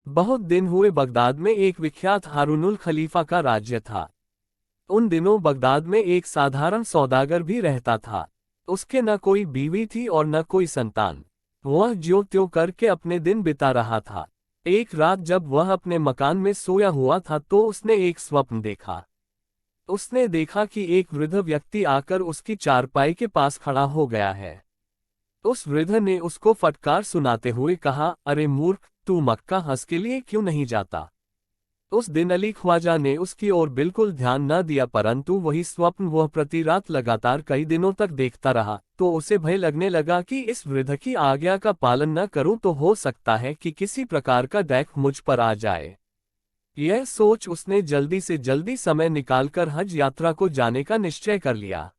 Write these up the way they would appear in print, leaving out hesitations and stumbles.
बहुत दिन हुए बगदाद में एक विख्यात हारूनुल खलीफा का राज्य था। उन दिनों बगदाद में एक साधारण सौदागर भी रहता था। उसके न कोई बीवी थी और न कोई संतान। वह ज्यों त्यों करके अपने दिन बिता रहा था। एक रात जब वह अपने मकान में सोया हुआ था तो उसने एक स्वप्न देखा। उसने देखा कि एक वृद्ध व्यक्ति आकर उसकी चारपाई के पास खड़ा हो गया है। उस वृद्ध ने उसको फटकार सुनाते हुए कहा, अरे मूर्ख, तू मक्का हज के लिए क्यों नहीं जाता? उस दिन अली ख्वाजा ने उसकी ओर बिल्कुल ध्यान न दिया, परंतु वही स्वप्न वह प्रति रात लगातार कई दिनों तक देखता रहा। तो उसे भय लगने लगा कि इस वृद्ध की आज्ञा का पालन न करूं तो हो सकता है कि किसी प्रकार का दैख मुझ पर आ जाए। यह सोच उसने जल्दी से जल्दी समय निकालकर हज यात्रा को जाने का निश्चय कर लिया।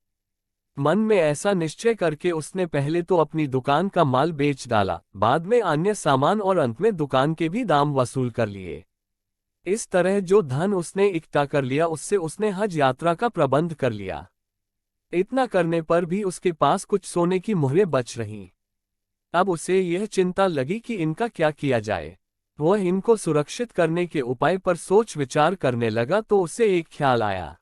मन में ऐसा निश्चय करके उसने पहले तो अपनी दुकान का माल बेच डाला, बाद में अन्य सामान और अंत में दुकान के भी दाम वसूल कर लिए। इस तरह जो धन उसने इकट्ठा कर लिया उससे उसने हज यात्रा का प्रबंध कर लिया। इतना करने पर भी उसके पास कुछ सोने की मुहरें बच रहीं। अब उसे यह चिंता लगी कि इनका क्या किया जाए। वह इनको सुरक्षित करने के उपाय पर सोच विचार करने लगा तो उसे एक ख्याल आया।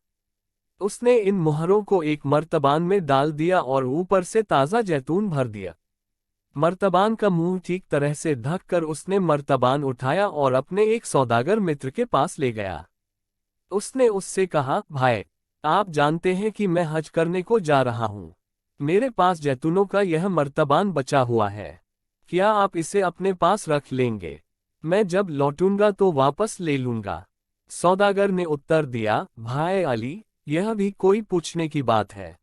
उसने इन मुहरों को एक मर्तबान में डाल दिया और ऊपर से ताज़ा जैतून भर दिया। मर्तबान का मुंह ठीक तरह से ढक कर उसने मर्तबान उठाया और अपने एक सौदागर मित्र के पास ले गया। उसने उससे कहा, भाई, आप जानते हैं कि मैं हज करने को जा रहा हूँ। मेरे पास जैतूनों का यह मर्तबान बचा हुआ है। क्या आप इसे अपने पास रख लेंगे? मैं जब लौटूंगा तो वापस ले लूंगा। सौदागर ने उत्तर दिया, भाई अली, यह भी कोई पूछने की बात है।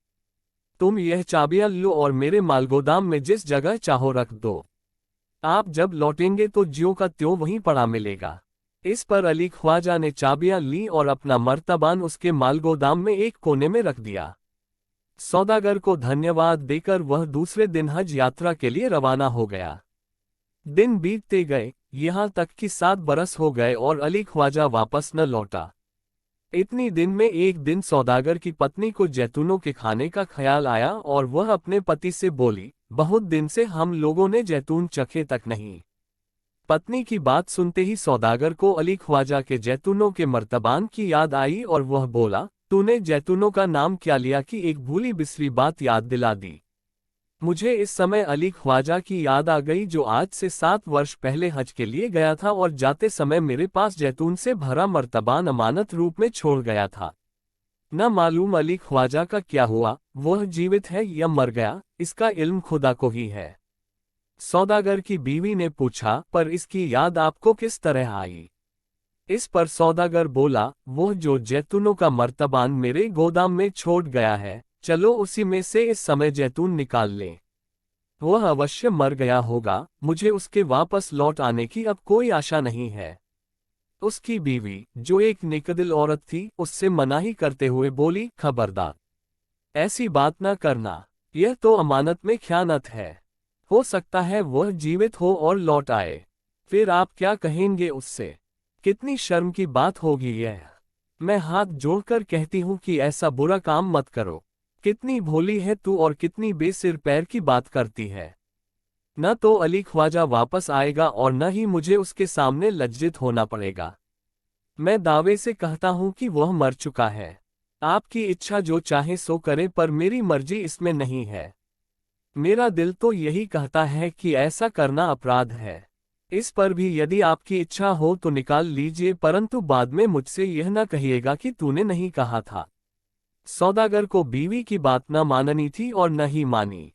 तुम यह चाबियां लो और मेरे मालगोदाम में जिस जगह चाहो रख दो। आप जब लौटेंगे तो ज्यों का त्यों वहीं पड़ा मिलेगा। इस पर अली ख्वाजा ने चाबियां ली और अपना मर्तबान उसके मालगोदाम में एक कोने में रख दिया। सौदागर को धन्यवाद देकर वह दूसरे दिन हज यात्रा के लिए रवाना हो गया। दिन बीतते गए, यहाँ तक कि 7 बरस हो गए और अली ख्वाजा वापस न लौटा। इतनी दिन में एक दिन सौदागर की पत्नी को जैतूनों के खाने का ख्याल आया और वह अपने पति से बोली, बहुत दिन से हम लोगों ने जैतून चखे तक नहीं। पत्नी की बात सुनते ही सौदागर को अली ख्वाजा के जैतूनों के मर्तबान की याद आई और वह बोला, तूने जैतूनों का नाम क्या लिया कि एक भूली बिसरी बात याद दिला दी। मुझे इस समय अली ख्वाजा की याद आ गई जो आज से 7 वर्ष पहले हज के लिए गया था और जाते समय मेरे पास जैतून से भरा मर्तबान अमानत रूप में छोड़ गया था। न मालूम अली ख्वाजा का क्या हुआ, वह जीवित है या मर गया, इसका इल्म खुदा को ही है। सौदागर की बीवी ने पूछा, पर इसकी याद आपको किस तरह आई? इस पर सौदागर बोला, वो जो जैतूनों का मर्तबान मेरे गोदाम में छोड़ गया है, चलो उसी में से इस समय जैतून निकाल लें। वह अवश्य मर गया होगा, मुझे उसके वापस लौट आने की अब कोई आशा नहीं है। उसकी बीवी, जो एक नेकदिल औरत थी, उससे मनाही करते हुए बोली, खबरदार, ऐसी बात न करना, यह तो अमानत में ख़यानत है। हो सकता है वह जीवित हो और लौट आए, फिर आप क्या कहेंगे उससे? कितनी शर्म की बात होगी यह। मैं हाथ जोड़कर कहती हूँ कि ऐसा बुरा काम मत करो। कितनी भोली है तू और कितनी बेसिर पैर की बात करती है। न तो अली ख्वाजा वापस आएगा और न ही मुझे उसके सामने लज्जित होना पड़ेगा। मैं दावे से कहता हूँ कि वह मर चुका है। आपकी इच्छा जो चाहे सो करे, पर मेरी मर्जी इसमें नहीं है। मेरा दिल तो यही कहता है कि ऐसा करना अपराध है। इस पर भी यदि आपकी इच्छा हो तो निकाल लीजिए, परंतु बाद में मुझसे यह न कहिएगा कि तूने नहीं कहा था। सौदागर को बीवी की बात न माननी थी और न ही मानी।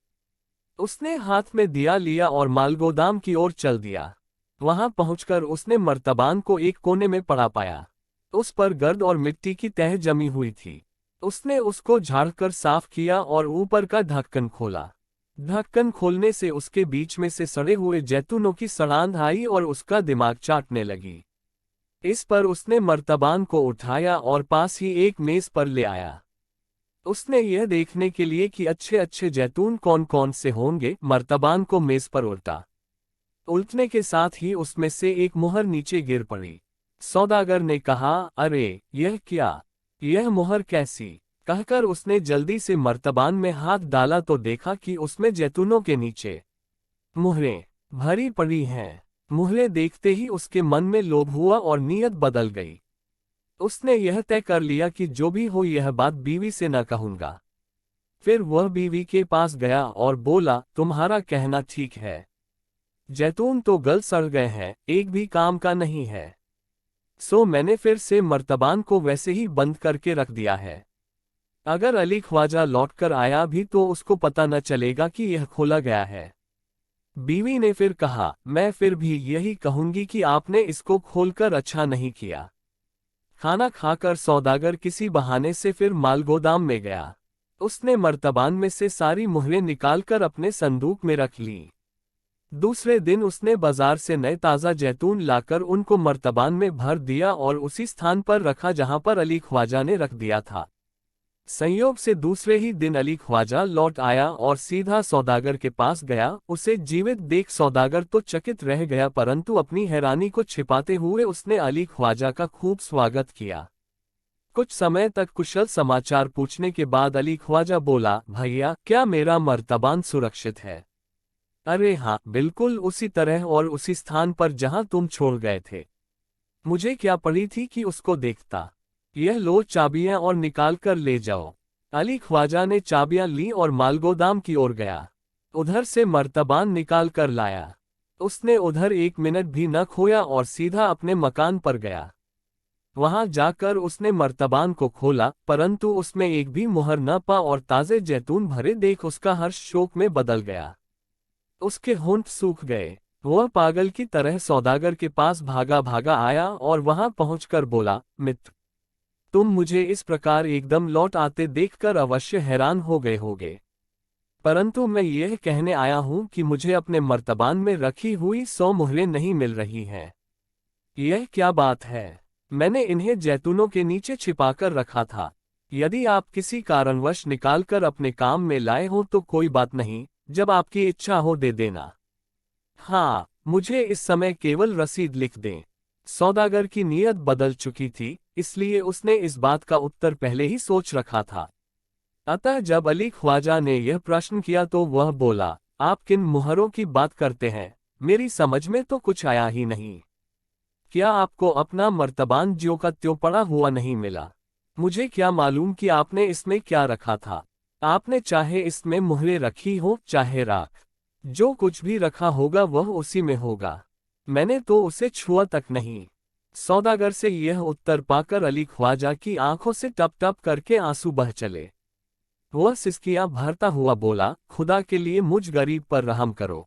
उसने हाथ में दिया लिया और मालगोदाम की ओर चल दिया। वहां पहुंचकर उसने मर्तबान को एक कोने में पड़ा पाया। उस पर गर्द और मिट्टी की तह जमी हुई थी। उसने उसको झाड़कर साफ किया और ऊपर का ढक्कन खोला। ढक्कन खोलने से उसके बीच में से सड़े हुए जैतूनों की सड़ांध आई और उसका दिमाग चाटने लगी। इस पर उसने मर्तबान को उठाया और पास ही एक मेज पर ले आया। उसने यह देखने के लिए कि अच्छे अच्छे जैतून कौन कौन से होंगे, मर्तबान को मेज पर उल्टा। उल्टने के साथ ही उसमें से एक मुहर नीचे गिर पड़ी। सौदागर ने कहा, अरे यह क्या, यह मुहर कैसी? कहकर उसने जल्दी से मर्तबान में हाथ डाला तो देखा कि उसमें जैतूनों के नीचे मुहरें भरी पड़ी हैं। मुहरे देखते ही उसके मन में लोभ हुआ और नीयत बदल गई। उसने यह तय कर लिया कि जो भी हो यह बात बीवी से न कहूंगा। फिर वह बीवी के पास गया और बोला, तुम्हारा कहना ठीक है। जैतून तो गल सड़ गए हैं, एक भी काम का नहीं है। सो मैंने फिर से मर्तबान को वैसे ही बंद करके रख दिया है। अगर अली ख्वाजा लौटकर आया भी तो उसको पता न चलेगा कि यह खोला गया है। बीवी ने फिर कहा, मैं फिर भी यही कहूंगी कि आपने इसको खोलकर अच्छा नहीं किया। खाना खाकर सौदागर किसी बहाने से फिर मालगोदाम में गया। उसने मर्तबान में से सारी मुहरें निकालकर अपने संदूक में रख ली। दूसरे दिन उसने बाजार से नए ताज़ा जैतून लाकर उनको मर्तबान में भर दिया और उसी स्थान पर रखा जहां पर अली ख्वाजा ने रख दिया था। संयोग से दूसरे ही दिन अली ख्वाजा लौट आया और सीधा सौदागर के पास गया। उसे जीवित देख सौदागर तो चकित रह गया, परंतु अपनी हैरानी को छिपाते हुए उसने अली ख्वाजा का खूब स्वागत किया। कुछ समय तक कुशल समाचार पूछने के बाद अली ख्वाजा बोला, भैया क्या मेरा मर्तबान सुरक्षित है? अरे हाँ, बिल्कुल उसी तरह और उसी स्थान पर जहां तुम छोड़ गए थे। मुझे क्या पड़ी थी कि उसको देखता। यह लो चाबियां और निकाल कर ले जाओ। अली ख्वाजा ने चाबियां ली और मालगोदाम की ओर गया। उधर से मर्तबान निकाल कर लाया। उसने उधर 1 मिनट भी न खोया और सीधा अपने मकान पर गया। वहां जाकर उसने मर्तबान को खोला, परंतु उसमें एक भी मुहर न पा और ताजे जैतून भरे देख उसका हर्ष शोक में बदल गया। उसके होंठ सूख गए। वह पागल की तरह सौदागर के पास भागा भागा आया और वहां पहुंचकर बोला, मित्र, तुम मुझे इस प्रकार एकदम लौट आते देखकर अवश्य हैरान हो गए होगे, परंतु मैं यह कहने आया हूं कि मुझे अपने मर्तबान में रखी हुई 100 मुहरें नहीं मिल रही हैं। यह क्या बात है? मैंने इन्हें जैतूनों के नीचे छिपाकर रखा था। यदि आप किसी कारणवश निकालकर अपने काम में लाए हो तो कोई बात नहीं, जब आपकी इच्छा हो दे देना। हाँ, मुझे इस समय केवल रसीद लिख दें। सौदागर की नीयत बदल चुकी थी, इसलिए उसने इस बात का उत्तर पहले ही सोच रखा था। अतः जब अली ख्वाजा ने यह प्रश्न किया तो वह बोला, आप किन मुहरों की बात करते हैं? मेरी समझ में तो कुछ आया ही नहीं। क्या आपको अपना मर्तबान ज्यों का त्यों पड़ा हुआ नहीं मिला? मुझे क्या मालूम कि आपने इसमें क्या रखा था। आपने चाहे इसमें मुहरें रखी हो चाहे राख, जो कुछ भी रखा होगा वह उसी में होगा। मैंने तो उसे छुआ तक नहीं। सौदागर से यह उत्तर पाकर अली ख्वाजा की आंखों से टप टप करके आंसू बह चले। वह सिसकियां भरता हुआ बोला, खुदा के लिए मुझ गरीब पर रहम करो।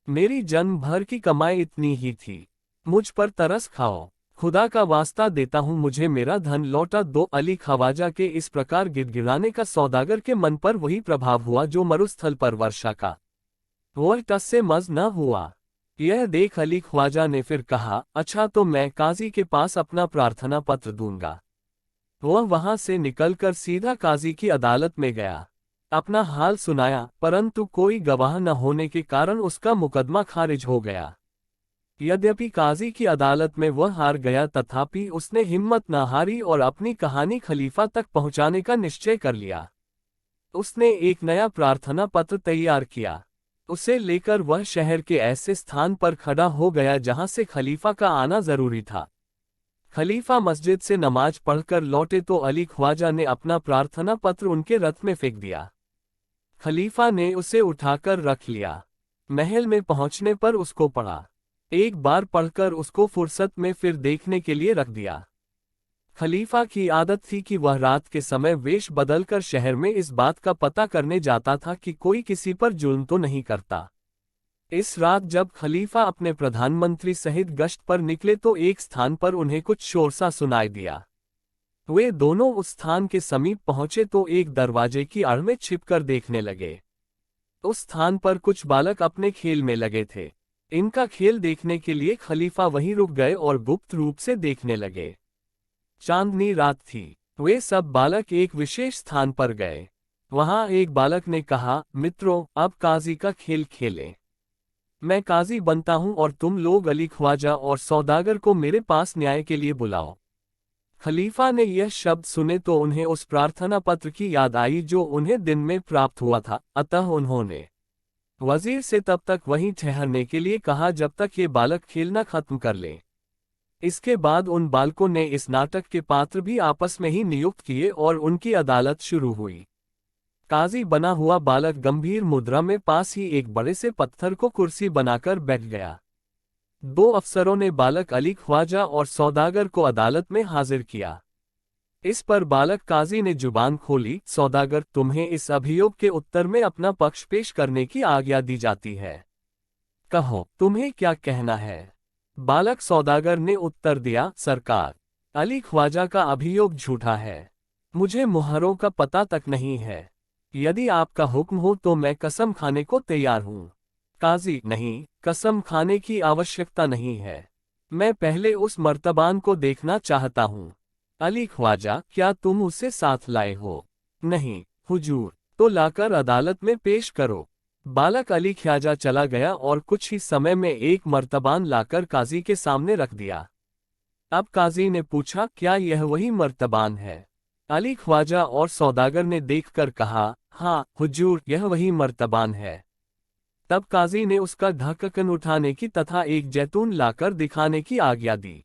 मेरी जन्म भर की कमाई इतनी ही थी, मुझ पर तरस खाओ। खुदा का वास्ता देता हूं मुझे मेरा धन लौटा दो। अली ख्वाजा के इस प्रकार गिड़गिड़ाने का सौदागर के मन पर वही प्रभाव हुआ जो मरुस्थल पर वर्षा का। वह टस से मज न हुआ। यह देख अली ख्वाजा ने फिर कहा, अच्छा तो मैं काजी के पास अपना प्रार्थना पत्र दूंगा। वह वहां से निकलकर सीधा काजी की अदालत में गया। अपना हाल सुनाया, परंतु कोई गवाह न होने के कारण उसका मुकदमा खारिज हो गया। यद्यपि काजी की अदालत में वह हार गया, तथापि उसने हिम्मत न हारी और अपनी कहानी खलीफा तक पहुंचाने का निश्चय कर लिया। उसने एक नया प्रार्थना पत्र तैयार किया। उसे लेकर वह शहर के ऐसे स्थान पर खड़ा हो गया जहां से खलीफा का आना जरूरी था। खलीफा मस्जिद से नमाज पढ़कर लौटे तो अली ख्वाजा ने अपना प्रार्थना पत्र उनके रथ में फेंक दिया। खलीफा ने उसे उठाकर रख लिया। महल में पहुंचने पर उसको पढ़ा। एक बार पढ़कर उसको फुर्सत में फिर देखने के लिए रख दिया। खलीफा की आदत थी कि वह रात के समय वेश बदलकर शहर में इस बात का पता करने जाता था कि कोई किसी पर जुल्म तो नहीं करता। इस रात जब खलीफा अपने प्रधानमंत्री सहित गश्त पर निकले तो एक स्थान पर उन्हें कुछ शोर सा सुनाई दिया। वे दोनों उस स्थान के समीप पहुंचे तो एक दरवाजे की आड़ में छिपकर देखने लगे। उस स्थान पर कुछ बालक अपने खेल में लगे थे। इनका खेल देखने के लिए खलीफा वहीं रुक गए और गुप्त रूप से देखने लगे। चांदनी रात थी। वे सब बालक एक विशेष स्थान पर गए। वहां एक बालक ने कहा, मित्रों, अब काजी का खेल खेलें। मैं काजी बनता हूं और तुम लोग अली ख्वाजा और सौदागर को मेरे पास न्याय के लिए बुलाओ। खलीफा ने यह शब्द सुने तो उन्हें उस प्रार्थना पत्र की याद आई जो उन्हें दिन में प्राप्त हुआ था, अतः उन्होंने वजीर से तब तक वहीं ठहरने के लिए कहा जब तक ये बालक खेलना खत्म कर ले। इसके बाद उन बालकों ने इस नाटक के पात्र भी आपस में ही नियुक्त किए और उनकी अदालत शुरू हुई। काजी बना हुआ बालक गंभीर मुद्रा में पास ही एक बड़े से पत्थर को कुर्सी बनाकर बैठ गया। दो अफसरों ने बालक अली ख्वाजा और सौदागर को अदालत में हाजिर किया। इस पर बालक काजी ने जुबान खोली, सौदागर, तुम्हें इस अभियोग के उत्तर में अपना पक्ष पेश करने की आज्ञा दी जाती है। कहो, तुम्हें क्या कहना है? बालक सौदागर ने उत्तर दिया, सरकार, अली ख्वाजा का अभियोग झूठा है। मुझे मुहरों का पता तक नहीं है। यदि आपका हुक्म हो तो मैं कसम खाने को तैयार हूँ। काजी, नहीं, कसम खाने की आवश्यकता नहीं है। मैं पहले उस मर्तबान को देखना चाहता हूँ। अली ख्वाजा, क्या तुम उसे साथ लाए हो? नहीं हुजूर। तो लाकर अदालत में पेश करो। बालक अली ख्वाजा चला गया और कुछ ही समय में एक मर्तबान लाकर काजी के सामने रख दिया। अब काजी ने पूछा, क्या यह वही मर्तबान है? अली ख्वाजा और सौदागर ने देखकर कहा, हाँ हुजूर, यह वही मर्तबान है। तब काजी ने उसका ढक्कन उठाने की तथा एक जैतून लाकर दिखाने की आज्ञा दी।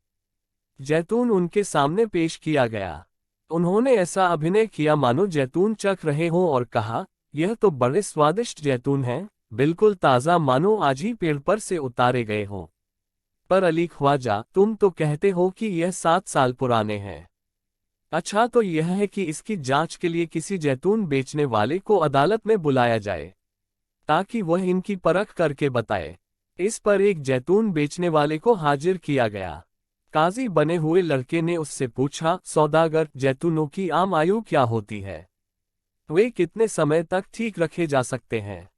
जैतून उनके सामने पेश किया गया। उन्होंने ऐसा अभिनय किया मानो जैतून चख रहे हों और कहा, यह तो बड़े स्वादिष्ट जैतून हैं, बिल्कुल ताज़ा, मानो आज ही पेड़ पर से उतारे गए हों। पर अली ख्वाजा, तुम तो कहते हो कि यह 7 साल पुराने हैं। अच्छा, तो यह है कि इसकी जांच के लिए किसी जैतून बेचने वाले को अदालत में बुलाया जाए ताकि वह इनकी परख करके बताए। इस पर एक जैतून बेचने वाले को हाजिर किया गया। काजी बने हुए लड़के ने उससे पूछा, सौदागर, जैतूनों की आम आयु क्या होती है? वे कितने समय तक ठीक रखे जा सकते हैं?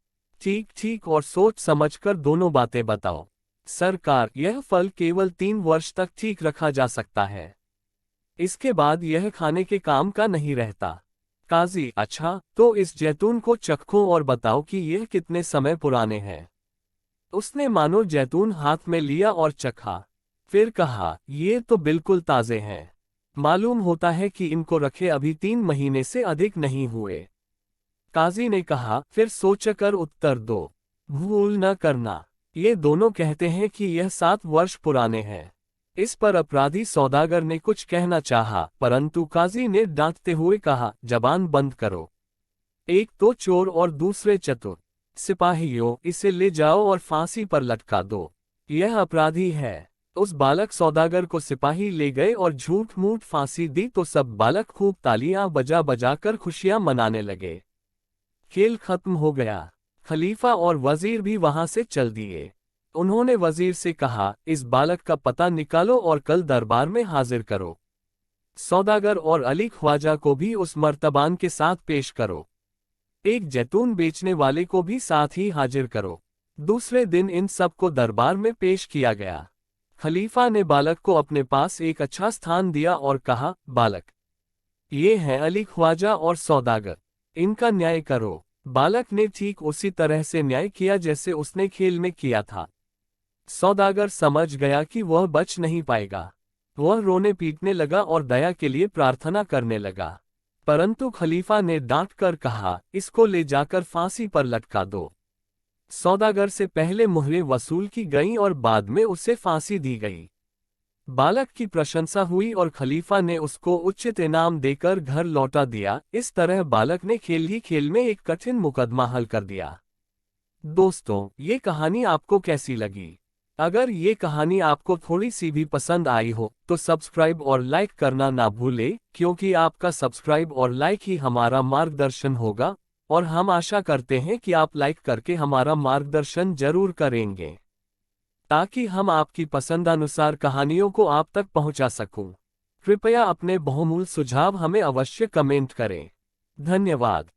ठीक ठीक और सोच समझकर दोनों बातें बताओ। सरकार, यह फल केवल 3 वर्ष तक ठीक रखा जा सकता है। इसके बाद यह खाने के काम का नहीं रहता। काजी, अच्छा, तो इस जैतून को चखो और बताओ कि यह कितने समय पुराने हैं। उसने मानो जैतून हाथ में लिया और चखा। फिर कहा, ये तो बिल्कुल ताज़े हैं। मालूम होता है कि इनको रखे अभी 3 महीने से अधिक नहीं हुए। काजी ने कहा, फिर सोचकर उत्तर दो, भूल न करना। ये दोनों कहते हैं कि यह 7 वर्ष पुराने हैं। इस पर अपराधी सौदागर ने कुछ कहना चाहा, परंतु काजी ने डांटते हुए कहा, जबान बंद करो। एक तो चोर और दूसरे चतुर। सिपाहियों, इसे ले जाओ और फांसी पर लटका दो। यह अपराधी है। उस बालक सौदागर को सिपाही ले गए और झूठ मूठ फांसी दी तो सब बालक खूब तालियां बजा बजाकर खुशियां मनाने लगे। खेल खत्म हो गया। खलीफा और वजीर भी वहां से चल दिए। उन्होंने वजीर से कहा, इस बालक का पता निकालो और कल दरबार में हाजिर करो। सौदागर और अली ख्वाजा को भी उस मर्तबान के साथ पेश करो। एक जैतून बेचने वाले को भी साथ ही हाजिर करो। दूसरे दिन इन सब को दरबार में पेश किया गया। खलीफा ने बालक को अपने पास एक अच्छा स्थान दिया और कहा, बालक, ये हैं अली ख्वाजा और सौदागर, इनका न्याय करो। बालक ने ठीक उसी तरह से न्याय किया जैसे उसने खेल में किया था। सौदागर समझ गया कि वह बच नहीं पाएगा। वह रोने पीटने लगा और दया के लिए प्रार्थना करने लगा। परंतु खलीफा ने डांट कर कहा, इसको ले जाकर फांसी पर लटका दो। सौदागर से पहले मुहरें वसूल की गईं और बाद में उसे फांसी दी गई। बालक की प्रशंसा हुई और खलीफा ने उसको उचित इनाम देकर घर लौटा दिया। इस तरह बालक ने खेल ही खेल में एक कठिन मुकदमा हल कर दिया। दोस्तों, ये कहानी आपको कैसी लगी? अगर ये कहानी आपको थोड़ी सी भी पसंद आई हो तो सब्सक्राइब और लाइक करना ना भूलें, क्योंकि आपका सब्सक्राइब और लाइक ही हमारा मार्गदर्शन होगा और हम आशा करते हैं कि आप लाइक करके हमारा मार्गदर्शन जरूर करेंगे ताकि हम आपकी पसंदानुसार कहानियों को आप तक पहुंचा सकूं। कृपया अपने बहुमूल्य सुझाव हमें अवश्य कमेंट करें। धन्यवाद।